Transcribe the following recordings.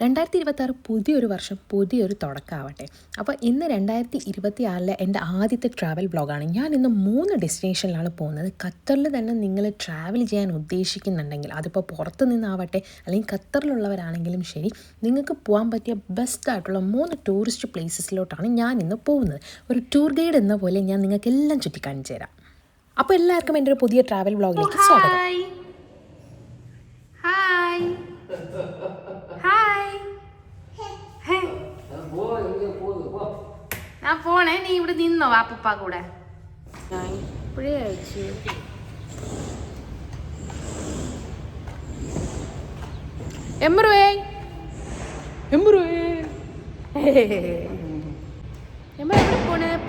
2026 പുതിയൊരു വർഷം, പുതിയൊരു തുടക്കമാവട്ടെ. അപ്പോൾ ഇന്ന് 2026 എൻ്റെ ആദ്യത്തെ ട്രാവൽ ബ്ലോഗാണ്. ഞാൻ ഇന്ന് 3 ഡെസ്റ്റിനേഷനിലാണ് പോകുന്നത്. ഖത്തറിൽ തന്നെ നിങ്ങൾ ട്രാവൽ ചെയ്യാൻ ഉദ്ദേശിക്കുന്നുണ്ടെങ്കിൽ, അതിപ്പോൾ പുറത്ത് നിന്നാവട്ടെ അല്ലെങ്കിൽ ഖത്തറിലുള്ളവരാണെങ്കിലും ശരി, നിങ്ങൾക്ക് പോകാൻ പറ്റിയ ബെസ്റ്റായിട്ടുള്ള 3 ടൂറിസ്റ്റ് പ്ലേസസിലോട്ടാണ് ഞാൻ ഇന്ന് പോകുന്നത്. ഒരു ടൂർ ഗൈഡ് എന്ന പോലെ ഞാൻ നിങ്ങൾക്ക് എല്ലാം ചുറ്റിക്കാണിച്ചു തരാം. അപ്പോൾ എല്ലാവർക്കും എൻ്റെ ഒരു പുതിയ ട്രാവൽ ബ്ലോഗിലേക്ക് സ്വാഗതം. ഞാൻ പോണേ, നീ ഇവിടെ നിന്നോ വാപ്പ കൂടെ. ഞാൻ ഇപ്പോഴേ അയച്ചു.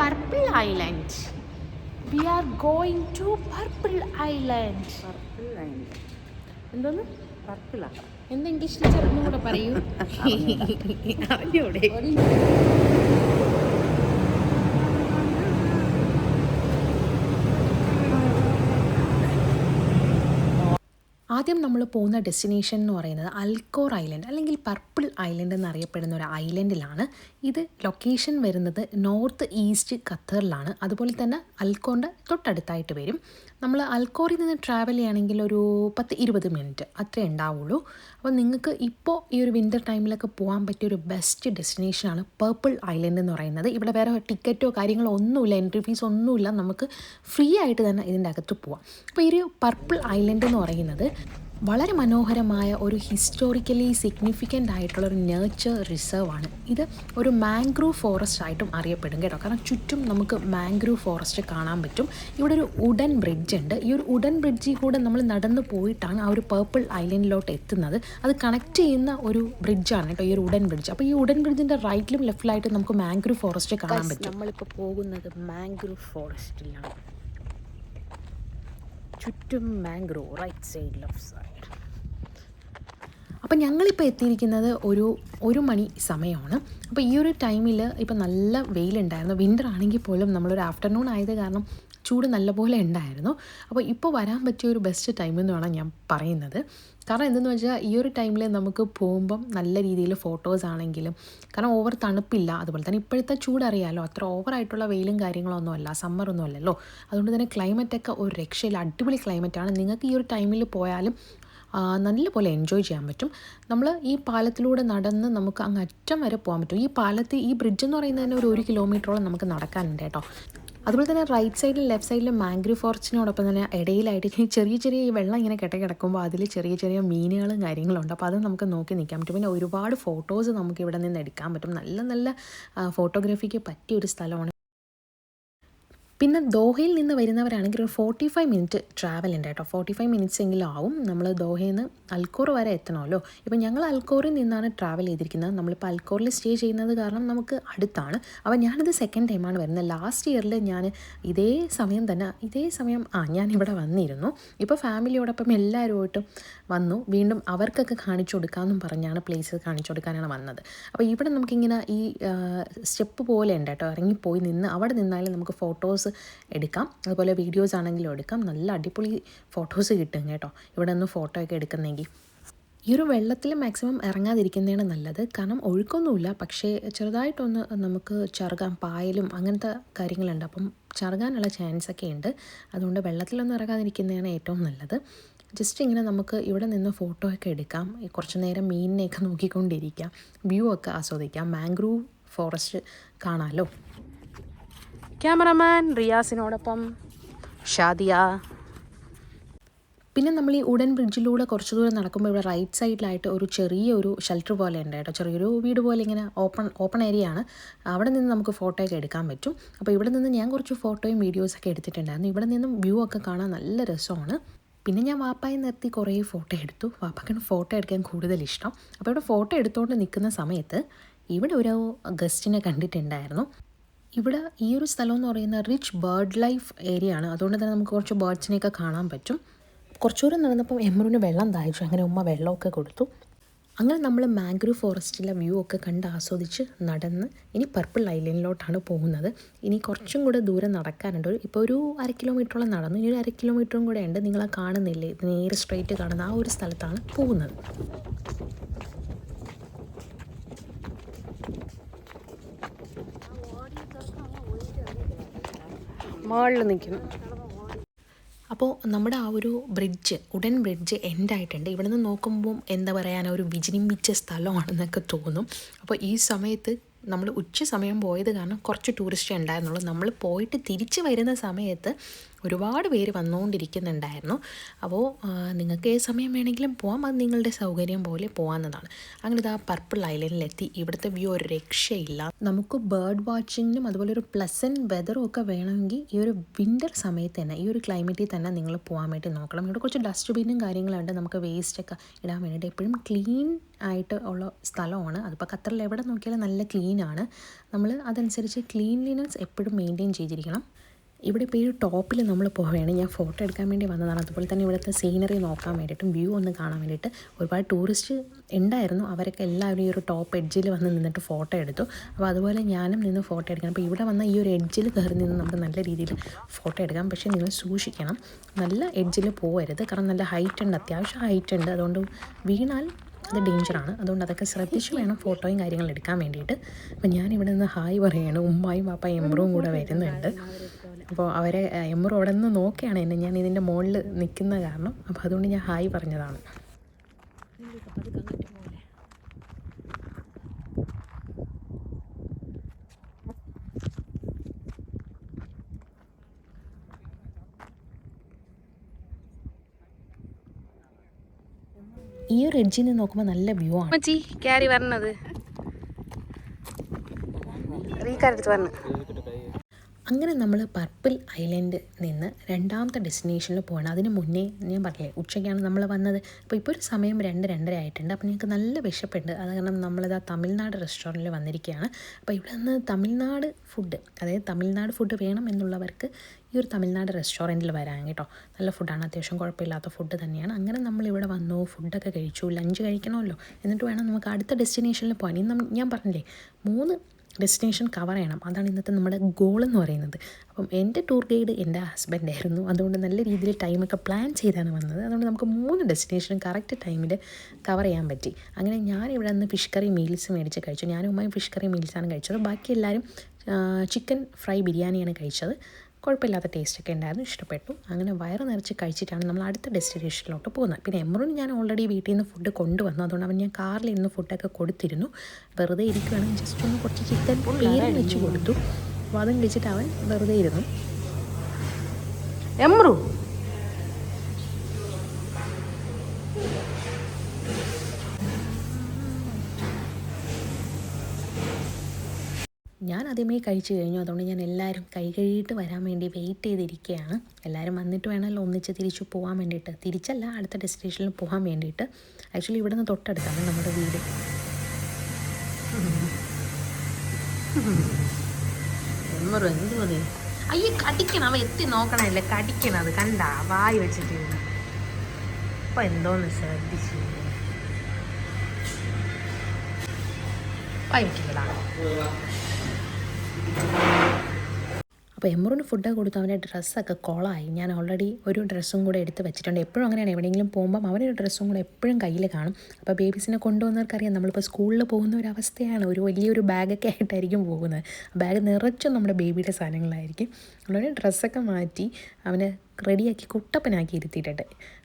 Purple island. We are going to purple island. എന്തോന്ന് പർപ്പിളാ? എന്താ ഇംഗ്ലീഷിൽ ചെറുപ്പം കൂടെ പറയൂ. അറിഞ്ഞൂടെ? ആദ്യം നമ്മൾ പോകുന്ന ഡെസ്റ്റിനേഷൻ എന്ന് പറയുന്നത് അൽക്കോർ ഐലൻഡ് അല്ലെങ്കിൽ പർപ്പിൾ ഐലൻഡ് എന്നറിയപ്പെടുന്ന ഒരു ഐലൻഡിലാണ്. ഇത് ലൊക്കേഷൻ വരുന്നത് നോർത്ത് ഈസ്റ്റ് ഖത്തറിലാണ്. അതുപോലെ തന്നെ അൽക്കോറിൻ്റെ തൊട്ടടുത്തായിട്ട് വരും. നമ്മൾ അൽക്കോറിൽ നിന്ന് ട്രാവൽ ചെയ്യുകയാണെങ്കിൽ ഒരു 10-20 മിനിറ്റ് അത്രേ ഉണ്ടാവുള്ളൂ. അപ്പോൾ നിങ്ങൾക്ക് ഇപ്പോൾ ഈ ഒരു വിൻ്റർ ടൈമിലൊക്കെ പോകാൻ പറ്റിയൊരു ബെസ്റ്റ് ഡെസ്റ്റിനേഷനാണ് പർപ്പിൾ ഐലൻഡ് എന്ന് പറയുന്നത്. ഇവിടെ വേറെ ടിക്കറ്റോ കാര്യങ്ങളോ ഒന്നുമില്ല, എൻട്രി ഫീസ് ഒന്നുമില്ല, നമുക്ക് ഫ്രീ ആയിട്ട് തന്നെ ഇതിൻ്റെ അകത്ത് പോവാം. അപ്പോൾ ഈ ഒരു പർപ്പിൾ ഐലൻഡ് എന്ന് പറയുന്നത് വളരെ മനോഹരമായ ഒരു ഹിസ്റ്റോറിക്കലി സിഗ്നിഫിക്കൻ്റ് ആയിട്ടുള്ളൊരു നേച്ചർ റിസർവ് ആണ്. ഇത് ഒരു മാംഗ്രൂവ് ഫോറസ്റ്റ് ആയിട്ടും അറിയപ്പെടും കേട്ടോ. കാരണം ചുറ്റും നമുക്ക് മാംഗ്രൂവ് ഫോറസ്റ്റ് കാണാൻ പറ്റും. ഇവിടെ ഒരു വുഡൻ ബ്രിഡ്ജ് ഉണ്ട്. ഈ ഒരു വുഡൻ ബ്രിഡ്ജിൽ കൂടെ നമ്മൾ നടന്നു പോയിട്ടാണ് ആ ഒരു പർപ്പിൾ ഐലൻഡിലോട്ട് എത്തുന്നത്. അത് കണക്ട് ചെയ്യുന്ന ഒരു ബ്രിഡ്ജാണ് കേട്ടോ ഈ ഒരു വുഡൻ ബ്രിഡ്ജ്. അപ്പോൾ ഈ വുഡൻ ബ്രിഡ്ജിൻ്റെ റൈറ്റിലും ലെഫ്റ്റിലായിട്ട് നമുക്ക് മാംഗ്രൂവ് ഫോറസ്റ്റ് കാണാൻ പറ്റും. നമ്മളിപ്പോൾ പോകുന്നത് മാംഗ്രൂവ് ഫോറസ്റ്റിലാണ്. ചുറ്റും mangrove, right side left side. അപ്പം ഞങ്ങളിപ്പോൾ എത്തിയിരിക്കുന്നത് ഒരു മണി സമയമാണ്. അപ്പോൾ ഈ ഒരു ടൈമിൽ ഇപ്പോൾ നല്ല വെയിലുണ്ടായിരുന്നു. വിൻ്റർ ആണെങ്കിൽ പോലും നമ്മളൊരു ആഫ്റ്റർനൂൺ ആയത് കാരണം ചൂട് നല്ലപോലെ ഉണ്ടായിരുന്നു. അപ്പോൾ ഇപ്പോൾ വരാൻ പറ്റിയ ഒരു ബെസ്റ്റ് ടൈം എന്ന് വേണം ഞാൻ പറയുന്നത്. കാരണം എന്തെന്ന് വെച്ചാൽ ഈ ഒരു ടൈമിൽ നമുക്ക് പോകുമ്പം നല്ല രീതിയിൽ ഫോട്ടോസ് ആണെങ്കിലും, കാരണം ഓവർ തണുപ്പില്ല, അതുപോലെ തന്നെ ഇപ്പോഴത്തെ ചൂടറിയാമല്ലോ, അത്ര ഓവറായിട്ടുള്ള വെയിലും കാര്യങ്ങളൊന്നും അല്ല, സമ്മറൊന്നും അല്ലല്ലോ. അതുകൊണ്ട് തന്നെ ക്ലൈമറ്റൊക്കെ ഒരു രക്ഷയില്ല, അടിപൊളി ക്ലൈമറ്റാണ്. നിങ്ങൾക്ക് ഈ ഒരു ടൈമിൽ പോയാലും നല്ലപോലെ എൻജോയ് ചെയ്യാൻ പറ്റും. നമ്മൾ ഈ പാലത്തിലൂടെ നടന്ന് നമുക്ക് അങ്ങ് അറ്റം വരെ പോകാൻ പറ്റും. ഈ ബ്രിഡ്ജ് എന്ന് പറയുന്നത് തന്നെ ഒരു 1 കിലോമീറ്ററോളം നമുക്ക് നടക്കാനുണ്ട് കേട്ടോ. അതുപോലെ തന്നെ റൈറ്റ് സൈഡിലും ലെഫ്റ്റ് സൈഡിലും മാംഗ്രൂവ് ഫോറസ്റ്റിനോടൊപ്പം തന്നെ ഇടയിലായിട്ട് ചെറിയ ചെറിയ ഈ വെള്ളം ഇങ്ങനെ കിടക്കുമ്പോൾ അതിൽ ചെറിയ ചെറിയ മീനുകളും കാര്യങ്ങളുണ്ട്. അപ്പോൾ അത് നമുക്ക് നോക്കി നിൽക്കാൻ പറ്റും. പിന്നെ ഒരുപാട് ഫോട്ടോസ് നമുക്ക് ഇവിടെ നിന്ന് എടുക്കാൻ പറ്റും. നല്ല നല്ല ഫോട്ടോഗ്രാഫിക്ക് പറ്റിയ ഒരു സ്ഥലമാണ്. പിന്നെ ദോഹയിൽ നിന്ന് വരുന്നവരാണെങ്കിൽ ഒരു 45 മിനിറ്റ് ട്രാവൽ ഉണ്ട് കേട്ടോ. 45 മിനിറ്റ്സ് എങ്കിലും ആവും. നമ്മൾ ദോഹയിൽ നിന്ന് അൽക്കോർ വരെ എത്തണമല്ലോ. ഇപ്പം ഞങ്ങൾ അൽക്കോറിൽ നിന്നാണ് ട്രാവൽ ചെയ്തിരിക്കുന്നത്. നമ്മളിപ്പോൾ അൽക്കോറിൽ സ്റ്റേ ചെയ്യുന്നത് കാരണം നമുക്ക് അടുത്താണ്. അപ്പോൾ ഞാനിത് സെക്കൻഡ് ടൈമാണ് വരുന്നത്. ലാസ്റ്റ് ഇയറിൽ ഞാൻ ഇതേ സമയം ഞാനിവിടെ വന്നിരുന്നു. ഇപ്പോൾ ഫാമിലിയോടൊപ്പം എല്ലാവരുമായിട്ടും വന്നു. വീണ്ടും അവർക്കൊക്കെ കാണിച്ചു കൊടുക്കാമെന്നും പറഞ്ഞാണ് പ്ലേസ് കാണിച്ചു കൊടുക്കാനാണ് വന്നത്. അപ്പോൾ ഇവിടെ നമുക്കിങ്ങനെ ഈ സ്റ്റെപ്പ് പോലെ ഉണ്ട് കേട്ടോ. ഇറങ്ങിപ്പോയി നിന്ന് അവിടെ നിന്നാലും നമുക്ക് ഫോട്ടോസ് എടുക്കാം, അതുപോലെ വീഡിയോസ് ആണെങ്കിലും എടുക്കാം. നല്ല അടിപൊളി ഫോട്ടോസ് കിട്ടും കേട്ടോ ഇവിടെ നിന്ന് ഫോട്ടോ ഒക്കെ എടുക്കുന്നെങ്കിൽ. ഈ ഒരു വെള്ളത്തിൽ മാക്സിമം ഇറങ്ങാതിരിക്കുന്നതാണ് നല്ലത്. കാരണം ഒഴുക്കൊന്നുമില്ല, പക്ഷേ ചെറുതായിട്ടൊന്ന് നമുക്ക് ചറുകാൻ, പായലും അങ്ങനത്തെ കാര്യങ്ങളുണ്ട്. അപ്പം ചറുകാനുള്ള ചാൻസൊക്കെ ഉണ്ട്. അതുകൊണ്ട് വെള്ളത്തിലൊന്നും ഇറങ്ങാതിരിക്കുന്നതാണ് ഏറ്റവും നല്ലത്. ജസ്റ്റ് ഇങ്ങനെ നമുക്ക് ഇവിടെ നിന്ന് ഫോട്ടോ ഒക്കെ എടുക്കാം, കുറച്ച് നേരം മീനിനെയൊക്കെ നോക്കിക്കൊണ്ടിരിക്കാം, വ്യൂ ഒക്കെ ആസ്വദിക്കാം, മാംഗ്രൂവ് ഫോറസ്റ്റ് കാണാമല്ലോ. ക്യാമറമാൻ റിയാസിനോടൊപ്പം ഷാദിയ. പിന്നെ നമ്മൾ ഈ വുഡൻ ബ്രിഡ്ജിലൂടെ കുറച്ച് ദൂരം നടക്കുമ്പോൾ ഇവിടെ റൈറ്റ് സൈഡിലായിട്ട് ഒരു ചെറിയൊരു ഷെൽട്ടർ പോലെ ഉണ്ട് കേട്ടോ. ചെറിയൊരു വീട് പോലെ ഇങ്ങനെ ഓപ്പൺ ഏരിയ ആണ്. അവിടെ നിന്ന് നമുക്ക് ഫോട്ടോ ഒക്കെ എടുക്കാൻ പറ്റും. അപ്പോൾ ഇവിടെ നിന്ന് ഞാൻ കുറച്ച് ഫോട്ടോയും വീഡിയോസൊക്കെ എടുത്തിട്ടുണ്ടായിരുന്നു. ഇവിടെ നിന്നും വ്യൂ ഒക്കെ കാണാൻ നല്ല രസമാണ്. പിന്നെ ഞാൻ വാപ്പായി നിർത്തി കുറേ ഫോട്ടോ എടുത്തു. വാപ്പാക്കാണ് ഫോട്ടോ എടുക്കാൻ കൂടുതൽ ഇഷ്ടം. അപ്പോൾ ഇവിടെ ഫോട്ടോ എടുത്തുകൊണ്ട് നിൽക്കുന്ന സമയത്ത് ഇവിടെ ഒരു ഗസ്റ്റിനെ കണ്ടിട്ടുണ്ടായിരുന്നു. ഇവിടെ ഈ ഒരു സ്ഥലം എന്ന് പറയുന്നത് റിച്ച് ബേർഡ് ലൈഫ് ഏരിയ ആണ്. അതുകൊണ്ട് തന്നെ നമുക്ക് കുറച്ച് ബേർഡ്സിനെയൊക്കെ കാണാൻ പറ്റും. കുറച്ചു ദൂരം നടന്നപ്പം എമ്രുവിന് വെള്ളം ദാഹിച്ചു. അങ്ങനെ ഉമ്മ വെള്ളമൊക്കെ കൊടുത്തു. അങ്ങനെ നമ്മൾ മാംഗ്രൂവ് ഫോറസ്റ്റിലെ വ്യൂ ഒക്കെ കണ്ട് ആസ്വദിച്ച് നടന്ന് ഇനി പർപ്പിൾ ഐലൻഡിലോട്ടാണ് പോകുന്നത്. ഇനി കുറച്ചും കൂടെ ദൂരം നടക്കാനുണ്ട്. ഇപ്പോൾ ഒരു 1/2 കിലോമീറ്ററോളം നടന്നു. ഇനി ഒരു 1/2 കിലോമീറ്ററും കൂടെ ഉണ്ട്. നിങ്ങളെ കാണുന്നില്ലേ, നേരെ സ്ട്രെയിറ്റ് കാണുന്ന ആ ഒരു സ്ഥലത്താണ് പോകുന്നത്. മുകളിൽ നിൽക്കുന്നു. അപ്പോൾ നമ്മുടെ ആ ഒരു ബ്രിഡ്ജ് ഉടൻ ബ്രിഡ്ജ് എൻഡായിട്ടുണ്ട്. ഇവിടെ നിന്ന് നോക്കുമ്പോൾ എന്താ പറയുക, ഒരു വിജൃംഭിച്ച സ്ഥലമാണെന്നൊക്കെ തോന്നും. അപ്പോൾ ഈ സമയത്ത് നമ്മൾ ഉച്ച സമയം പോയത് കാരണം കുറച്ച് ടൂറിസ്റ്റ് ഉണ്ടായിരുന്നുള്ളൂ. നമ്മൾ പോയിട്ട് തിരിച്ച് വരുന്ന സമയത്ത് ഒരുപാട് പേര് വന്നുകൊണ്ടിരിക്കുന്നുണ്ടായിരുന്നു. അപ്പോൾ നിങ്ങൾക്ക് ഏത് സമയം വേണമെങ്കിലും പോകാം, അത് നിങ്ങളുടെ സൗകര്യം പോലെ പോകാവുന്നതാണ്. അങ്ങനെ ഇതാ പർപ്പിൾ ഐലൻഡിലെത്തി. ഇവിടുത്തെ വ്യൂ ഒരു രക്ഷയില്ല. നമുക്ക് ബേർഡ് വാച്ചിങ്ങിനും അതുപോലെ ഒരു പ്ലസൻറ്റ് വെതറും ഒക്കെ വേണമെങ്കിൽ ഈ ഒരു വിൻ്റർ സമയത്ത് തന്നെ, ഈ ഒരു ക്ലൈമറ്റിൽ തന്നെ നിങ്ങൾ പോകാൻ വേണ്ടി നോക്കണം. ഇവിടെ കുറച്ച് ഡസ്റ്റ്ബിന്നും കാര്യങ്ങളുണ്ട്, നമുക്ക് വേസ്റ്റൊക്കെ ഇടാൻ വേണ്ടിയിട്ട്. എപ്പോഴും ക്ലീൻ ആയിട്ട് ഉള്ള സ്ഥലമാണ്. അതിപ്പോൾ ഖത്തറിൽ എവിടെ നോക്കിയാലും നല്ല ക്ലീനാണ്. നമ്മൾ അതനുസരിച്ച് ക്ലീൻലിനെസ് എപ്പോഴും മെയിൻറ്റെയിൻ ചെയ്തിരിക്കണം. ഇവിടെ ഇപ്പോൾ ഈ ടോപ്പിൽ നമ്മൾ പോവുകയാണ്. ഞാൻ ഫോട്ടോ എടുക്കാൻ വേണ്ടി വന്നതാണ്. അതുപോലെ തന്നെ ഇവിടുത്തെ സീനറി നോക്കാൻ വേണ്ടിയിട്ടും വ്യൂ ഒന്ന് കാണാൻ വേണ്ടിയിട്ട് ഒരുപാട് ടൂറിസ്റ്റ് ഉണ്ടായിരുന്നു. അവരൊക്കെ എല്ലാവരും ഈ ഒരു ടോപ്പ് എഡ്ജിൽ വന്ന് നിന്നിട്ട് ഫോട്ടോ എടുത്തു. അപ്പോൾ അതുപോലെ ഞാനും നിന്ന് ഫോട്ടോ എടുക്കണം. അപ്പോൾ ഇവിടെ വന്ന ഈ ഒരു എഡ്ജിൽ കയറി നിന്ന് നമുക്ക് നല്ല രീതിയിൽ ഫോട്ടോ എടുക്കാം. പക്ഷേ നിങ്ങൾ സൂക്ഷിക്കണം, നല്ല എഡ്ജിൽ പോകരുത്. കാരണം നല്ല ഹൈറ്റ് ഉണ്ട്, അത്യാവശ്യം ഹൈറ്റ് ഉണ്ട്. അതുകൊണ്ട് വീണാൽ അത് ഡേഞ്ചറാണ്. അതുകൊണ്ട് അതൊക്കെ ശ്രദ്ധിച്ച് വേണം ഫോട്ടോയും കാര്യങ്ങൾ എടുക്കാൻ വേണ്ടിയിട്ട്. അപ്പോൾ ഞാനിവിടെ നിന്ന് ഹായ് പറയുകയാണ്. ഉമ്മായും പാപ്പ എമ്രും കൂടെ വരുന്നുണ്ട്. അപ്പോൾ അവരെ എമ്രും അവിടെ നിന്ന് നോക്കുകയാണ് എന്നെ, ഞാൻ ഇതിൻ്റെ മുകളിൽ നിൽക്കുന്ന കാരണം. അപ്പോൾ അതുകൊണ്ട് ഞാൻ ഹായ് പറഞ്ഞതാണ്. ഈ ഒരു എഡ്ജിൽ നിന്ന് നോക്കുമ്പോൾ നല്ല വ്യൂ ആണ്. അമ്മച്ചി കയറി വരണത് റീക്കാരെടുത്ത് വരണം. അങ്ങനെ നമ്മൾ പർപ്പിൾ ഐലൻഡ് നിന്ന് രണ്ടാമത്തെ ഡെസ്റ്റിനേഷനിൽ പോകണം. അതിന് മുന്നേ ഞാൻ പറഞ്ഞില്ലേ ഉച്ചയ്ക്കാണ് നമ്മൾ വന്നത്. അപ്പോൾ ഇപ്പോൾ ഒരു സമയം 2-2:30 ആയിട്ടുണ്ട്. അപ്പോൾ ഞങ്ങൾക്ക് നല്ല വിശപ്പുണ്ട്. അത് കാരണം നമ്മളിതാ തമിഴ്നാട് റെസ്റ്റോറൻറ്റിൽ വന്നിരിക്കുകയാണ്. അപ്പോൾ ഇവിടെ നിന്ന് തമിഴ്നാട് ഫുഡ്, അതായത് തമിഴ്നാട് ഫുഡ് വേണം എന്നുള്ളവർക്ക് ഈ ഒരു തമിഴ്നാട് റെസ്റ്റോറൻറ്റിൽ വരാൻ കേട്ടോ. നല്ല ഫുഡാണ്, അത്യാവശ്യം കുഴപ്പമില്ലാത്ത ഫുഡ് തന്നെയാണ്. അങ്ങനെ നമ്മളിവിടെ വന്നു, ഫുഡൊക്കെ കഴിച്ചു, ലഞ്ച് കഴിക്കണമല്ലോ, എന്നിട്ട് വേണം നമുക്ക് അടുത്ത ഡെസ്റ്റിനേഷനിൽ പോകാൻ. ഇന്ന് ഞാൻ പറഞ്ഞില്ലേ 3 ഡെസ്റ്റിനേഷൻ കവർ ചെയ്യണം. അതാണ് ഇന്നത്തെ നമ്മുടെ ഗോൾ എന്ന് പറയുന്നത്. അപ്പം എൻ്റെ ടൂർ ഗൈഡ് എൻ്റെ ഹസ്ബൻഡായിരുന്നു. അതുകൊണ്ട് നല്ല രീതിയിൽ ടൈമൊക്കെ പ്ലാൻ ചെയ്താണ് വന്നത്. അതുകൊണ്ട് നമുക്ക് 3 ഡെസ്റ്റിനേഷനും കറക്റ്റ് ടൈമിൽ കവർ ചെയ്യാൻ പറ്റി. അങ്ങനെ ഞാനിവിടെ നിന്ന് ഫിഷ് കറി മീൽസ് മേടിച്ച് കഴിച്ചു. ഞാനും ഉമ്മയും ഫിഷ് കറി മീൽസാണ് കഴിച്ചത്. ബാക്കി എല്ലാവരും ചിക്കൻ ഫ്രൈ ബിരിയാണിയാണ് കഴിച്ചത്. കുഴപ്പമില്ലാത്ത ടേസ്റ്റൊക്കെ ഉണ്ടായിരുന്നു, ഇഷ്ടപ്പെട്ടു. അങ്ങനെ വയറ് നിറച്ച് കഴിച്ചിട്ടാണ് നമ്മൾ അടുത്ത ഡെസ്റ്റിനേഷനിലോട്ട് പോകുന്നത്. പിന്നെ എമ്രുവിന് ഞാൻ ഓൾറെഡി വീട്ടിൽ നിന്ന് ഫുഡ് കൊണ്ടുവന്നു. അതുകൊണ്ട് അവൻ ഞാൻ കാറിലിരുന്ന് ഫുഡൊക്കെ കൊടുത്തിരുന്നു. വെറുതെ ഇരിക്കുകയാണെങ്കിൽ ജസ്റ്റ് ഒന്ന് കുറച്ച് ചിക്കൻ പേര് വെച്ച് കൊടുത്തു. അപ്പോൾ അതും കഴിച്ചിട്ട് അവൻ വെറുതെ ഇരുന്നു. എമ്രു ഞാൻ ആദ്യമേ കഴിച്ചു കഴിഞ്ഞു. അതുകൊണ്ട് ഞാൻ എല്ലാവരും കൈ കഴുകിയിട്ട് വരാൻ വേണ്ടി വെയിറ്റ് ചെയ്തിരിക്കുകയാണ്. എല്ലാവരും വന്നിട്ട് വേണമല്ലോ ഒന്നിച്ച് തിരിച്ചു പോകാൻ വേണ്ടിയിട്ട്. തിരിച്ചല്ല, അടുത്ത ഡെസ്റ്റിനേഷനിൽ പോകാൻ വേണ്ടിയിട്ട്. ആക്ച്വലി ഇവിടെ നിന്ന് തൊട്ടടുത്താണ് നമ്മുടെ വീട്. എമ്മറു എന്ത് മതി അയ്യ കടിക്കണം. അവ എത്തി നോക്കണല്ലേ കടിക്കണത് കണ്ട വായി വെച്ചിട്ട്. അപ്പം എന്തോന്ന് ശ്രദ്ധിച്ചു വായി വെച്ചിട്ടാ. അപ്പോൾ എമ്മറിന് ഫുഡൊക്കെ കൊടുത്ത് അവൻ്റെ ഡ്രസ്സൊക്കെ കൊളായി. ഞാൻ ഓൾറെഡി ഒരു ഡ്രസ്സും കൂടെ എടുത്ത് വെച്ചിട്ടുണ്ട്. എപ്പോഴും അങ്ങനെയാണ്, എവിടെയെങ്കിലും പോകുമ്പം അവനൊരു ഡ്രസ്സും കൂടെ എപ്പോഴും കയ്യിൽ കാണും. അപ്പോൾ ബേബീസിനെ കൊണ്ടുവന്നവർക്കറിയാം, നമ്മളിപ്പോൾ സ്കൂളിൽ പോകുന്ന ഒരു അവസ്ഥയാണ്. ഒരു വലിയൊരു ബാഗൊക്കെ ആയിട്ടായിരിക്കും പോകുന്നത്. ബാഗ് നിറച്ചും നമ്മുടെ ബേബിയുടെ സാധനങ്ങളായിരിക്കും. അതുകൊണ്ട് ഡ്രസ്സൊക്കെ മാറ്റി അവന് റെഡിയാക്കി കുട്ടപ്പനാക്കി ഇരുത്തിയിട്ടുണ്ട്.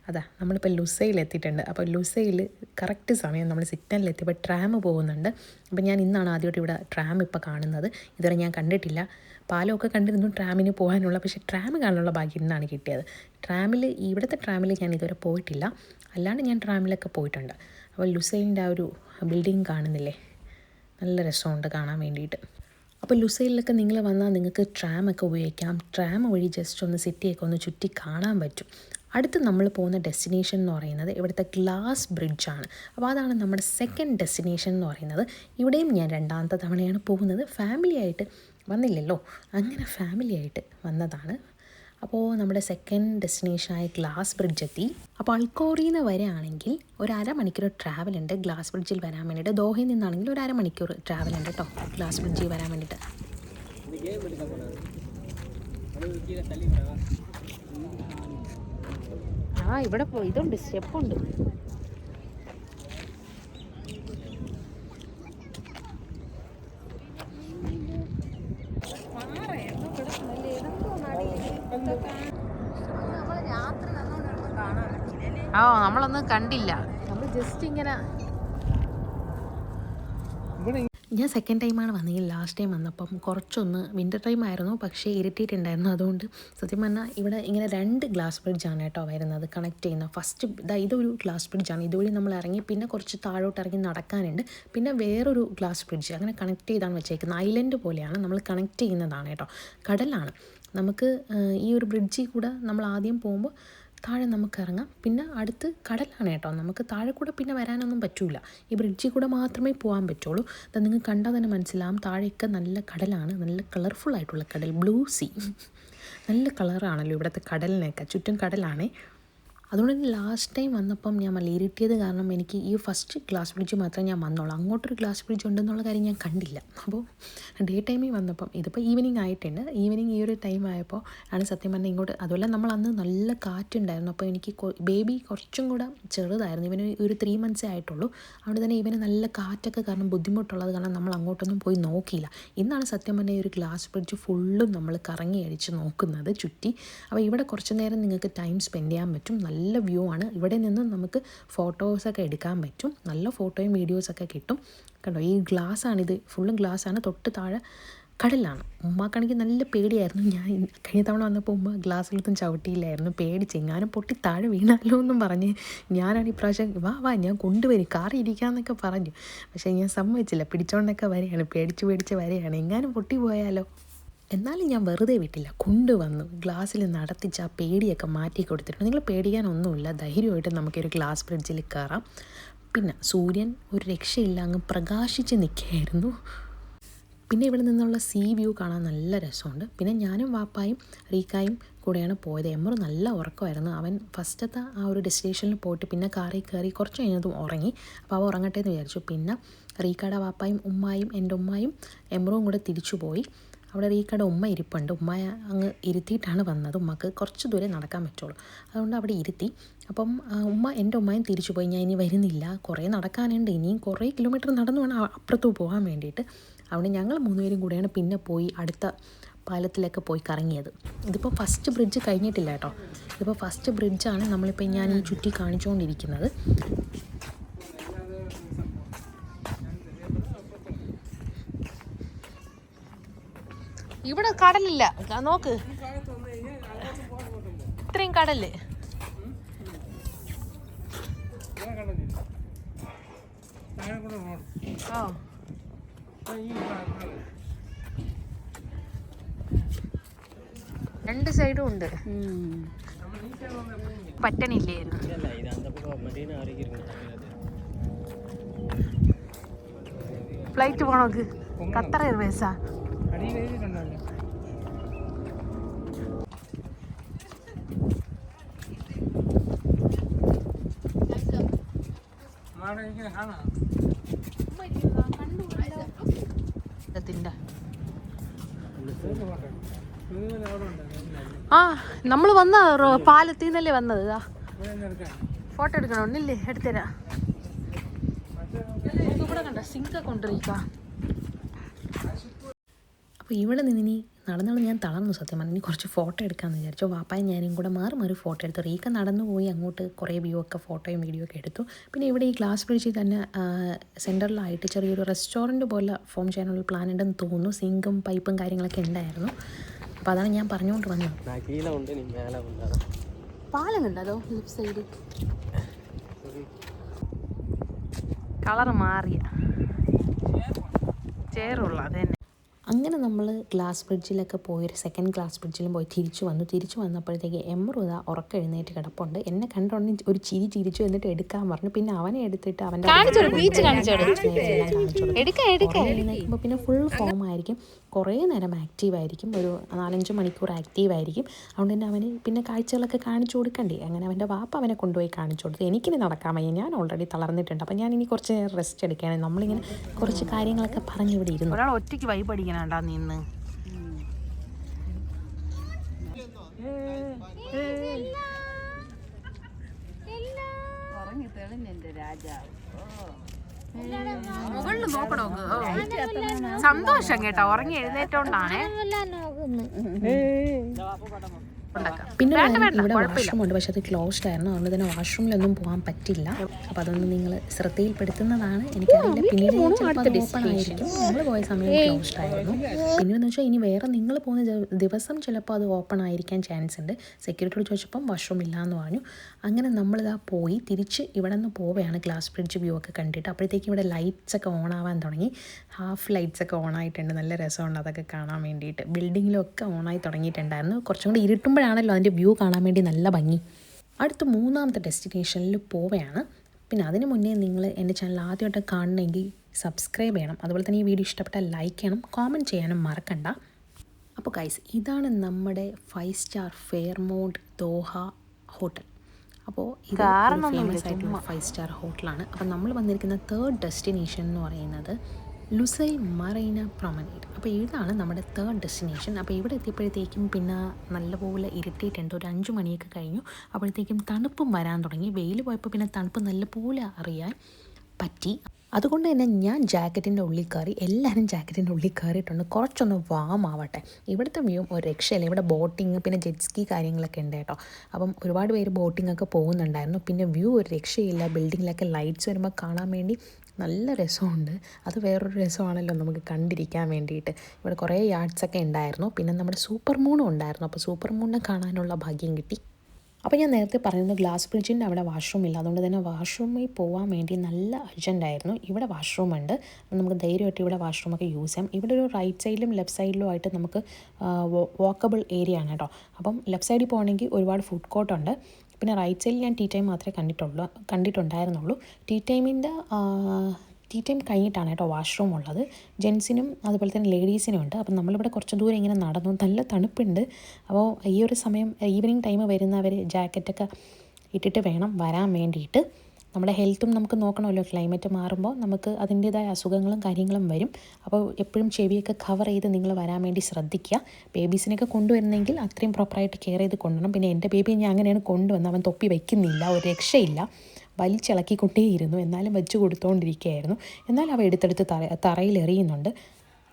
അതാ നമ്മളിപ്പോൾ ലുസൈൽ എത്തിയിട്ടുണ്ട്. അപ്പോൾ ലുസൈൽ കറക്റ്റ് സമയം നമ്മൾ സിഗ്നലിലെത്തിയപ്പോൾ ട്രാം പോകുന്നുണ്ട്. അപ്പോൾ ഞാൻ ഇന്നാണ് ആദ്യമായിട്ട് ഇവിടെ ട്രാം ഇപ്പോൾ കാണുന്നത്. ഇതുവരെ ഞാൻ കണ്ടിട്ടില്ല. പാലമൊക്കെ കണ്ടിരുന്നു ട്രാമിന് പോകാനുള്ള, പക്ഷേ ട്രാം കാണാനുള്ള ഭാഗ്യം ഇന്നാണ് കിട്ടിയത്. ഇവിടുത്തെ ട്രാമിൽ ഞാൻ ഇതുവരെ പോയിട്ടില്ല, അല്ലാണ്ട് ഞാൻ ട്രാമിലൊക്കെ പോയിട്ടുണ്ട്. അപ്പോൾ ലുസൈലിൻ്റെ ആ ഒരു ബിൽഡിങ് കാണുന്നില്ലേ, നല്ല രസമുണ്ട് കാണാൻ വേണ്ടിയിട്ട്. അപ്പോൾ ലുസൈലിലൊക്കെ നിങ്ങൾ വന്നാൽ നിങ്ങൾക്ക് ട്രാമൊക്കെ ഉപയോഗിക്കാം. ട്രാം വഴി ജസ്റ്റ് ഒന്ന് സിറ്റിയൊക്കെ ഒന്ന് ചുറ്റി കാണാൻ പറ്റും. അടുത്ത് നമ്മൾ പോകുന്ന ഡെസ്റ്റിനേഷൻ എന്ന് പറയുന്നത് ഇവിടുത്തെ ഗ്ലാസ് ബ്രിഡ്ജാണ്. അപ്പോൾ അതാണ് നമ്മുടെ സെക്കൻഡ് ഡെസ്റ്റിനേഷൻ എന്ന് പറയുന്നത്. ഇവിടെയും ഞാൻ 2ാമത്തെ തവണയാണ് പോകുന്നത്. ഫാമിലി ആയിട്ട് വന്നില്ലല്ലോ, അങ്ങനെ ഫാമിലി ആയിട്ട് വന്നതാണ്. അപ്പോൾ നമ്മുടെ സെക്കൻഡ് ഡെസ്റ്റിനേഷനായ ഗ്ലാസ് ബ്രിഡ്ജ് എത്തി. അപ്പോൾ അൽക്കോറിയിൽ നിന്ന് വരികയാണെങ്കിൽ ഒരു അരമണിക്കൂർ ട്രാവലുണ്ട് ഗ്ലാസ് ബ്രിഡ്ജിൽ വരാൻ വേണ്ടിയിട്ട്. ദോഹയിൽ നിന്നാണെങ്കിൽ ഒരു അരമണിക്കൂർ ട്രാവലുണ്ട് കേട്ടോ ഗ്ലാസ് ബ്രിഡ്ജിൽ വരാൻ വേണ്ടിയിട്ട്. ഇവിടെ ഇതുണ്ട്, സ്റ്റെപ്പുണ്ട്. ആ നമ്മളൊന്നും കണ്ടില്ല, നമ്മൾ ജസ്റ്റ് ഇങ്ങനെ. ഞാൻ സെക്കൻഡ് ടൈമാണ് വന്നെങ്കിൽ ലാസ്റ്റ് ടൈം വന്നപ്പം കുറച്ചൊന്ന് വിൻ്റർ ടൈം ആയിരുന്നു, പക്ഷേ ഇറിറ്റേറ്റ് ഉണ്ടായിരുന്നു. അതുകൊണ്ട് സത്യം പറഞ്ഞാൽ ഇവിടെ ഇങ്ങനെ 2 ഗ്ലാസ് ബ്രിഡ്ജാണ് കേട്ടോ വരുന്നത് കണക്ട് ചെയ്യുന്ന. ഫസ്റ്റ് ഇതൊരു ഗ്ലാസ് ബ്രിഡ്ജാണ്, ഇതുവഴി നമ്മൾ ഇറങ്ങി പിന്നെ കുറച്ച് താഴോട്ട് ഇറങ്ങി നടക്കാനുണ്ട്. പിന്നെ വേറൊരു ഗ്ലാസ് ബ്രിഡ്ജ് അങ്ങനെ കണക്ട് ചെയ്താണ് വെച്ചേക്കുന്നത്. ഐലൻഡ് പോലെയാണ്, നമ്മൾ കണക്ട് ചെയ്യുന്നതാണ് കേട്ടോ. കടലാണ് നമുക്ക് ഈ ഒരു ബ്രിഡ്ജിൽ കൂടെ നമ്മൾ ആദ്യം പോകുമ്പോൾ താഴെ നമുക്ക് ഇറങ്ങാം. പിന്നെ അടുത്ത് കടലാണ് കേട്ടോ, നമുക്ക് താഴെ കൂടെ പിന്നെ വരാനൊന്നും പറ്റില്ല, ഈ ബ്രിഡ്ജിൽ കൂടെ മാത്രമേ പോകാൻ പറ്റുള്ളൂ. അത് നിങ്ങൾക്ക് കണ്ടാൽ തന്നെ മനസ്സിലാവും, താഴെയൊക്കെ നല്ല കടലാണ്, നല്ല കളർഫുൾ ആയിട്ടുള്ള കടൽ, ബ്ലൂ സീ. നല്ല കളറാണല്ലോ ഇവിടുത്തെ കടലിനൊക്കെ, ചുറ്റും കടലാണേ. അതുകൊണ്ട് തന്നെ ലാസ്റ്റ് ടൈം വന്നപ്പം ഞാൻ ഇറിറ്റേത് കാരണം എനിക്ക് ഈ ഫസ്റ്റ് ഗ്ലാസ് ബ്രിഡ്ജ് മാത്രമേ ഞാൻ വന്നോളൂ, അങ്ങോട്ടൊരു ഗ്ലാസ് ബ്രിഡ്ജ് ഉണ്ടെന്നുള്ള കാര്യം ഞാൻ കണ്ടില്ല. അപ്പോൾ ഡേ ടൈമിൽ വന്നപ്പം ഇതിപ്പോൾ ഈവനിങ് ആയിട്ടുണ്ട്, ഈവനിങ് ഈ ഒരു ടൈം ആയപ്പോൾ ആണ് സത്യം പറഞ്ഞാൽ ഇങ്ങോട്ട്. അതുപോലെ നമ്മൾ അന്ന് നല്ല കാറ്റുണ്ടായിരുന്നു, അപ്പോൾ എനിക്ക് ബേബി കുറച്ചും കൂടെ ചെറുതായിരുന്നു, ഇവന് ഒരു 3 months ആയിട്ടുള്ളൂ. അതുകൊണ്ട് തന്നെ ഇവന് നല്ല കാറ്റൊക്കെ കാരണം ബുദ്ധിമുട്ടുള്ളത് കാരണം നമ്മൾ അങ്ങോട്ടൊന്നും പോയി നോക്കിയില്ല. ഇന്നാണ് സത്യം പറഞ്ഞാൽ ഈ ഒരു ഗ്ലാസ് ബ്രിഡ്ജ് ഫുള്ളും നമ്മൾ കറങ്ങി അടിച്ച് നോക്കുന്നത് ചുറ്റി. അപ്പോൾ ഇവിടെ കുറച്ച് നേരം നിങ്ങൾക്ക് ടൈം സ്പെൻഡ് ചെയ്യാൻ പറ്റും, നല്ല വ്യൂ ആണ്. ഇവിടെ നിന്ന് നമുക്ക് ഫോട്ടോസൊക്കെ എടുക്കാൻ പറ്റും, നല്ല ഫോട്ടോയും വീഡിയോസൊക്കെ കിട്ടും. കണ്ടോ ഈ ഗ്ലാസ്സാണിത്, ഫുള്ളും ഗ്ലാസ്സാണ്. തൊട്ട് താഴെ കടലാണ്. ഉമ്മാക്കാണെങ്കിൽ നല്ല പേടിയായിരുന്നു. ഞാൻ കഴിഞ്ഞ തവണ വന്നപ്പോൾ ഉമ്മ ഗ്ലാസ്സിലൊന്നും ചവിട്ടിയില്ലായിരുന്നു, പേടിച്ച് എങ്ങാനും പൊട്ടി താഴെ വീണാലോ എന്നും പറഞ്ഞ്. ഞാനാണ് ഇപ്രാവശ്യം വാ ഞാൻ കൊണ്ടുവരും കാറി ഇരിക്കാമെന്നൊക്കെ പറഞ്ഞു, പക്ഷേ ഞാൻ സമ്മതിച്ചില്ല, പിടിച്ചോണ്ടൊക്കെ വരെയാണ്, പേടിച്ച് വരെയാണ്, എങ്ങാനും പൊട്ടി പോയാലോ. എന്നാലും ഞാൻ വെറുതെ വിട്ടില്ല, കൊണ്ടുവന്നു ഗ്ലാസ്സിൽ നടത്തിച്ച് ആ പേടിയൊക്കെ മാറ്റി കൊടുത്തിട്ടുണ്ട്. നിങ്ങൾ പേടിക്കാനൊന്നുമില്ല, ധൈര്യമായിട്ട് നമുക്കൊരു ഗ്ലാസ് ബ്രിഡ്ജിൽ കയറാം. പിന്നെ സൂര്യൻ ഒരു രക്ഷയില്ല, അങ്ങ് പ്രകാശിച്ച് നിൽക്കുകയായിരുന്നു. പിന്നെ ഇവിടെ നിന്നുള്ള സീ വ്യൂ കാണാൻ നല്ല രസമുണ്ട്. പിന്നെ ഞാനും വാപ്പായും റീക്കായും കൂടെയാണ് പോയത്. എമ്മറ് നല്ല ഉറക്കമായിരുന്നു, അവൻ ഫസ്റ്റത്തെ ആ ഒരു ഡെസ്റ്റിനേഷനിൽ പോയിട്ട് പിന്നെ കാറിൽ കയറി കുറച്ച് കഴിഞ്ഞതും ഉറങ്ങി. അപ്പോൾ അവ ഉറങ്ങട്ടെ എന്ന് വിചാരിച്ചു. പിന്നെ റീക്കയുടെ വാപ്പായും ഉമ്മായും എൻ്റെ ഉമ്മായും എമ്മറും കൂടെ തിരിച്ചു പോയി. അവിടെ റീക്കയുടെ ഉമ്മ ഇരിപ്പുണ്ട്, ഉമ്മ അങ്ങ് ഇരുത്തിയിട്ടാണ് വന്നത്, ഉമ്മക്ക് കുറച്ച് ദൂരെ നടക്കാൻ പറ്റുള്ളൂ, അതുകൊണ്ട് അവിടെ ഇരുത്തി. അപ്പം എൻ്റെ ഉമ്മയും തിരിച്ചു പോയി, ഞാൻ ഇനി വരുന്നില്ല, കുറേ നടക്കാനുണ്ട്, ഇനിയും കുറേ കിലോമീറ്റർ നടന്നു വേണം അപ്പുറത്ത് പോകാൻ വേണ്ടിയിട്ട്. അവിടെ ഞങ്ങൾ 3 പേരും കൂടെയാണ് പിന്നെ പോയി അടുത്ത പാലത്തിലൊക്കെ പോയി കറങ്ങിയത്. ഇതിപ്പോൾ ഫസ്റ്റ് ബ്രിഡ്ജ് കഴിഞ്ഞിട്ടില്ല കേട്ടോ, ഇതിപ്പോൾ ഫസ്റ്റ് ബ്രിഡ്ജാണ് നമ്മളിപ്പോൾ ഞാൻ ഈ ചുറ്റി കാണിച്ചുകൊണ്ടിരിക്കുന്നത്. ഇവിടെ കടലില്ല, നോക്ക് ഇത്രയും കടല്. ഓ രണ്ട് സൈഡും ഉണ്ട്, പറ്റണില്ലായിരുന്നു. Flight പോണോക്ക് Qatar എയർവേസാ. ആ നമ്മൾ വന്ന പാലത്തിൽ നിന്നല്ലേ വന്നത്. ഫോട്ടോ എടുക്കണോ? ഒന്നില്ലേ എടുത്തരാ. ഇവിടെ കണ്ട സിങ്ക കൊണ്ടിരിക്കാം. അപ്പോൾ ഇവിടെ നിന്നിനി നടന്നാലും ഞാൻ തളർന്നു സത്യം പറഞ്ഞു. ഇനി കുറച്ച് ഫോട്ടോ എടുക്കാമെന്ന് വിചാരിച്ചു. വാപ്പായും ഞാനും കൂടെ മാറി ഫോട്ടോ എടുത്തു. റീക്ക നടന്നു പോയി അങ്ങോട്ട് കുറേ വ്യൂ ഒക്കെ ഫോട്ടോയും വീഡിയോ ഒക്കെ എടുത്തു. പിന്നെ ഇവിടെ ഈ ഗ്ലാസ് ബ്രിഡ്ജിൽ തന്നെ സെൻറ്ററിലായിട്ട് ചെറിയൊരു റെസ്റ്റോറൻറ്റ് പോലെ ഫോം ചെയ്യാനുള്ള പ്ലാൻ ഉണ്ടെന്ന് തോന്നുന്നു. സിങ്കും പൈപ്പും കാര്യങ്ങളൊക്കെ ഉണ്ടായിരുന്നു. അപ്പോൾ അതാണ് ഞാൻ പറഞ്ഞുകൊണ്ട് വന്നത്. പാലം കണ്ടോ ലെഫ്റ്റ് സൈഡ്, കളർ മാറിയ ചേറുള്ള അത് തന്നെ. അങ്ങനെ നമ്മൾ ഗ്ലാസ് ബ്രിഡ്ജിലൊക്കെ പോയി സെക്കൻഡ് ഗ്ലാസ് ബ്രിഡ്ജിലും പോയി തിരിച്ചു വന്നപ്പോഴത്തേക്ക് എമ്മറുത ഉറക്കം എഴുന്നേറ്റ് കിടപ്പുണ്ട്. എന്നെ കണ്ടോണ്ട് ഒരു ചിരിച്ചു എന്നിട്ട് എടുക്കാൻ പറഞ്ഞു. പിന്നെ അവനെ എടുത്തിട്ട് അവൻ്റെ എഴുന്നേൽക്കുമ്പോൾ പിന്നെ ഫുൾ ഫോം ആയിരിക്കും, കുറേ നേരം ആക്റ്റീവ് ആയിരിക്കും, ഒരു 4-5 മണിക്കൂർ ആക്റ്റീവ് ആയിരിക്കും. അതുകൊണ്ട് തന്നെ അവന് പിന്നെ കാഴ്ചകളൊക്കെ കാണിച്ചു കൊടുക്കണ്ടേ. അങ്ങനെ അവൻ്റെ വാപ്പ അവനെ കൊണ്ടുപോയി കാണിച്ചു കൊടുത്തു. എനിക്കിനി നടക്കാൻ വയ്യ, ഞാൻ ഓൾറെഡി തളർന്നിട്ടുണ്ട്. അപ്പം ഞാൻ ഇനി കുറച്ച് നേരം റെസ്റ്റ് എടുക്കുകയാണ്. നമ്മളിങ്ങനെ കുറച്ച് കാര്യങ്ങളൊക്കെ പറഞ്ഞ് ഇവിടെ ഇരുന്നു. ഒരാൾ ഒറ്റയ്ക്ക് വൈബ് അടിക്കാനാണ്ടാ നിന്ന്. മുകളിൽ നോക്കണോ? സന്തോഷം കേട്ടോ, ഉറങ്ങി എഴുന്നേറ്റോണ്ടാണ്. ഉണ്ടാക്കാം. പിന്നെ വേണ്ട, വേണ്ട, ഇവിടെ കുഴപ്പമില്ല. വാഷ്റൂം ഉണ്ട്, പക്ഷെ അത് ക്ലോസ്ഡ് ആയിരുന്നു. അതുകൊണ്ട് തന്നെ വാഷ്റൂമിലൊന്നും പോകാൻ പറ്റില്ല. അപ്പോൾ അതൊന്നും നിങ്ങൾ ശ്രദ്ധയിൽപ്പെടുത്തുന്നതാണ്. എനിക്കറിയില്ല, പിന്നീട് ചിലപ്പോൾ അത് ഓപ്പൺ ആയിരിക്കും. നമ്മൾ പോയ സമയം ക്ലോസ്ഡ് ആയിരുന്നു. പിന്നീടെന്ന് വെച്ചാൽ ഇനി വേറെ നിങ്ങൾ പോകുന്ന ദിവസം ചിലപ്പോൾ അത് ഓപ്പൺ ആയിരിക്കാൻ ചാൻസ് ഉണ്ട്. സെക്യൂരിറ്റിയോട് ചോദിച്ചപ്പം വാഷ്റൂം ഇല്ലയെന്ന് പറഞ്ഞു. അങ്ങനെ നമ്മളിതാ പോയി തിരിച്ച് ഇവിടെ നിന്ന് പോവുകയാണ്, ഗ്ലാസ് ബ്രിഡ്ജ് വ്യൂ ഒക്കെ കണ്ടിട്ട്. അപ്പോഴത്തേക്കും ഇവിടെ ലൈറ്റ്സ് ഒക്കെ ഓൺ ആവാൻ തുടങ്ങി. ഹാഫ് ലൈറ്റ്സ് ഒക്കെ ഓൺ ആയിട്ടുണ്ട്. നല്ല രസമുണ്ട് അതൊക്കെ കാണാൻ വേണ്ടിയിട്ട്. ബിൽഡിങ്ങിലൊക്കെ ഓണായി തുടങ്ങിയിട്ടുണ്ടായിരുന്നു. കുറച്ചും കൂടി ഇരുട്ടുമ്പോഴാണല്ലോ അതിൻ്റെ വ്യൂ കാണാൻ വേണ്ടി നല്ല ഭംഗി. അടുത്ത 3ാമത്തെ ഡെസ്റ്റിനേഷനിൽ പോവുകയാണ്. പിന്നെ അതിന് മുന്നേ നിങ്ങൾ എൻ്റെ ചാനൽ ആദ്യമായിട്ട് കാണണമെങ്കിൽ സബ്സ്ക്രൈബ് ചെയ്യണം. അതുപോലെ തന്നെ ഈ വീഡിയോ ഇഷ്ടപ്പെട്ടാൽ ലൈക്ക് ചെയ്യണം, കോമൻറ്റ് ചെയ്യാനും മറക്കണ്ട. അപ്പോൾ ഗൈസ്, ഇതാണ് നമ്മുടെ 5 സ്റ്റാർ ഫെയർമൗണ്ട് ദോഹ ഹോട്ടൽ. അപ്പോൾ ഇത് ഫേമസ് ആയിട്ടുള്ള 5 സ്റ്റാർ ഹോട്ടലാണ്. അപ്പോൾ നമ്മൾ വന്നിരിക്കുന്ന 3rd ഡെസ്റ്റിനേഷൻ എന്ന് പറയുന്നത് ലുസൈൽ മറൈന പ്രൊമനേഡ്. അപ്പോൾ ഇതാണ് നമ്മുടെ 3rd ഡെസ്റ്റിനേഷൻ. അപ്പോൾ ഇവിടെ എത്തിയപ്പോഴത്തേക്കും പിന്നെ നല്ലപോലെ ഇരുട്ടിയിട്ടുണ്ട്. ഒരു 5 മണിയൊക്കെ കഴിഞ്ഞു. അപ്പോഴത്തേക്കും തണുപ്പും വരാൻ തുടങ്ങി. വെയിൽ പോയപ്പോൾ പിന്നെ തണുപ്പ് നല്ലപോലെ അറിയാൻ പറ്റി. അതുകൊണ്ട് തന്നെ ഞാൻ ജാക്കറ്റിൻ്റെ ഉള്ളിൽ കയറി. എല്ലാവരും ജാക്കറ്റിൻ്റെ ഉള്ളിൽ കയറിയിട്ടുണ്ട്, കുറച്ചൊന്ന് വാം ആവട്ടെ. ഇവിടുത്തെ വ്യൂ ഒരു രക്ഷയില്ല. ഇവിടെ ബോട്ടിങ് പിന്നെ ജെറ്റ്സ്കി കാര്യങ്ങളൊക്കെ ഉണ്ട് കേട്ടോ. അപ്പം ഒരുപാട് പേര് ബോട്ടിംഗ് ഒക്കെ പോകുന്നുണ്ടായിരുന്നു. പിന്നെ വ്യൂ ഒരു രക്ഷയില്ല. ബിൽഡിങ്ങിലൊക്കെ ലൈറ്റ്സ് വരുമ്പോൾ കാണാൻ വേണ്ടി നല്ല രസമുണ്ട്. അത് വേറൊരു രസമാണല്ലോ നമുക്ക് കണ്ടിരിക്കാൻ വേണ്ടിയിട്ട്. ഇവിടെ കുറേ യാർഡ്സൊക്കെ ഉണ്ടായിരുന്നു. പിന്നെ നമ്മുടെ സൂപ്പർ മൂണും ഉണ്ടായിരുന്നു. അപ്പോൾ സൂപ്പർ മൂണിനെ കാണാനുള്ള ഭാഗ്യം കിട്ടി. അപ്പോൾ ഞാൻ നേരത്തെ പറയുന്നത് ഗ്ലാസ് ബ്രിഡ്ജിൻ്റെ അവിടെ വാഷ്റൂം ഇല്ല. അതുകൊണ്ട് തന്നെ വാഷ്റൂമിൽ പോകാൻ വേണ്ടി നല്ല അർജൻറ്റായിരുന്നു. ഇവിടെ വാഷ്റൂം ഉണ്ട്. അപ്പോൾ നമുക്ക് ധൈര്യമായിട്ട് ഇവിടെ വാഷ്റൂമൊക്കെ യൂസ് ചെയ്യാം. ഇവിടെ ഒരു റൈറ്റ് സൈഡിലും ലെഫ്റ്റ് സൈഡിലും ആയിട്ട് നമുക്ക് വാക്കബിൾ ഏരിയ ആണ് കേട്ടോ. അപ്പം ലെഫ്റ്റ് സൈഡിൽ പോകണമെങ്കിൽ ഒരുപാട് ഫുഡ് കോർട്ടുണ്ട്. പിന്നെ റൈറ്റ് സൈഡിൽ ഞാൻ ടീ ടൈം മാത്രമേ കണ്ടിട്ടുണ്ടായിരുന്നുള്ളൂ. ടീ ടൈം കഴിഞ്ഞിട്ടാണ് കേട്ടോ വാഷ്റൂം ഉള്ളത്. ജെൻസിനും അതുപോലെ തന്നെ ലേഡീസിനും ഉണ്ട്. അപ്പം നമ്മളിവിടെ കുറച്ച് ദൂരം ഇങ്ങനെ നടന്നു. നല്ല തണുപ്പുണ്ട്. അപ്പോൾ ഈ ഒരു സമയം ഈവനിങ് ടൈം വരുന്നവർ ജാക്കറ്റൊക്കെ ഇട്ടിട്ട് വേണം വരാൻ വേണ്ടിയിട്ട്. നമ്മുടെ ഹെൽത്തും നമുക്ക് നോക്കണമല്ലോ. ക്ലൈമറ്റ് മാറുമ്പോൾ നമുക്ക് അതിൻ്റേതായ അസുഖങ്ങളും കാര്യങ്ങളും വരും. അപ്പോൾ എപ്പോഴും ചെവിയൊക്കെ കവർ ചെയ്ത് നിങ്ങൾ വരാൻ വേണ്ടി ശ്രദ്ധിക്കുക. ബേബീസിനൊക്കെ കൊണ്ടുവരുന്നെങ്കിൽ അത്രയും പ്രോപ്പറായിട്ട് കെയർ ചെയ്ത് കൊണ്ടുവരണം. പിന്നെ എൻ്റെ ബേബിയെ ഞാൻ അങ്ങനെയാണ് കൊണ്ടുവന്നത്. അവൻ തൊപ്പി വയ്ക്കുന്നില്ല, ഒരു രക്ഷയില്ല. വലിച്ചിളക്കിക്കൊണ്ടേയിരുന്നു. എന്നാലും വെച്ച് കൊടുത്തുകൊണ്ടിരിക്കുകയായിരുന്നു. എന്നാലും അവ എടുത്തെടുത്ത് തറയിൽ എറിയുന്നുണ്ട്.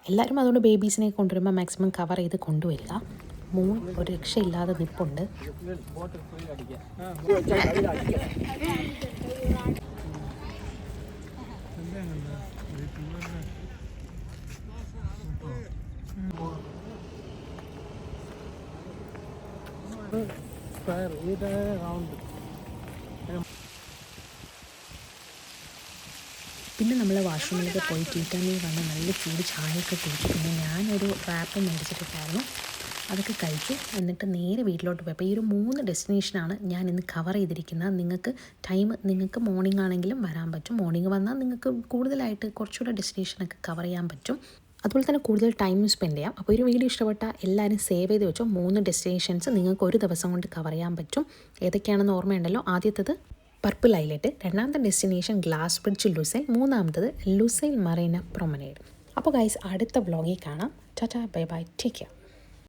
എല്ലാവരും അതുകൊണ്ട് ബേബീസിനെ കൊണ്ടുവരുമ്പോൾ മാക്സിമം കവർ ചെയ്ത് കൊണ്ടുവരിക. മോൻ ഒരു രക്ഷയില്ലാതെ നിൽപ്പുണ്ട്. പിന്നെ നമ്മൾ വാഷ്റൂമിലൊക്കെ പോയി ടീ ടൈമിൽ വന്ന് നല്ല ചൂട് ചായയൊക്കെ കുടിച്ചു. പിന്നെ ഞാനൊരു റാപ്പ് മേടിച്ചിട്ടുണ്ടായിരുന്നു, അതൊക്കെ കഴിച്ചു. എന്നിട്ട് നേരെ വീട്ടിലോട്ട് പോയി. അപ്പോൾ ഈ ഒരു 3 ഡെസ്റ്റിനേഷനാണ് ഞാൻ ഇന്ന് കവർ ചെയ്തിരിക്കുന്നത്. നിങ്ങൾക്ക് മോർണിംഗ് ആണെങ്കിലും വരാൻ പറ്റും. മോർണിംഗ് വന്നാൽ നിങ്ങൾക്ക് കൂടുതലായിട്ട് കുറച്ചുകൂടെ ഡെസ്റ്റിനേഷനൊക്കെ കവർ ചെയ്യാൻ പറ്റും. അതുപോലെ തന്നെ കൂടുതൽ ടൈം സ്പെൻഡ് ചെയ്യാം. അപ്പോൾ ഒരു വീഡിയോ ഇഷ്ടപ്പെട്ടാൽ എല്ലാവരും സേവ് ചെയ്ത് വെച്ചോ. 3 ഡെസ്റ്റിനേഷൻസ് നിങ്ങൾക്ക് ഒരു ദിവസം കൊണ്ട് കവർ ചെയ്യാൻ പറ്റും. ഏതൊക്കെയാണെന്ന് ഓർമ്മയുണ്ടല്ലോ. ആദ്യത്തേത് പർപ്പിൾ ഐലൻഡ്, 2ാമത്തെ ഡെസ്റ്റിനേഷൻ ഗ്ലാസ് ബ്രിഡ്ജ് ലുസൈൽ, 3ാമത്തത് ലുസൈൽ മറൈന പ്രൊമനേഡ്. അപ്പോൾ ഗൈസ്, അടുത്ത വ്ളോഗിൽ കാണാം. Tata, bye bye, take care.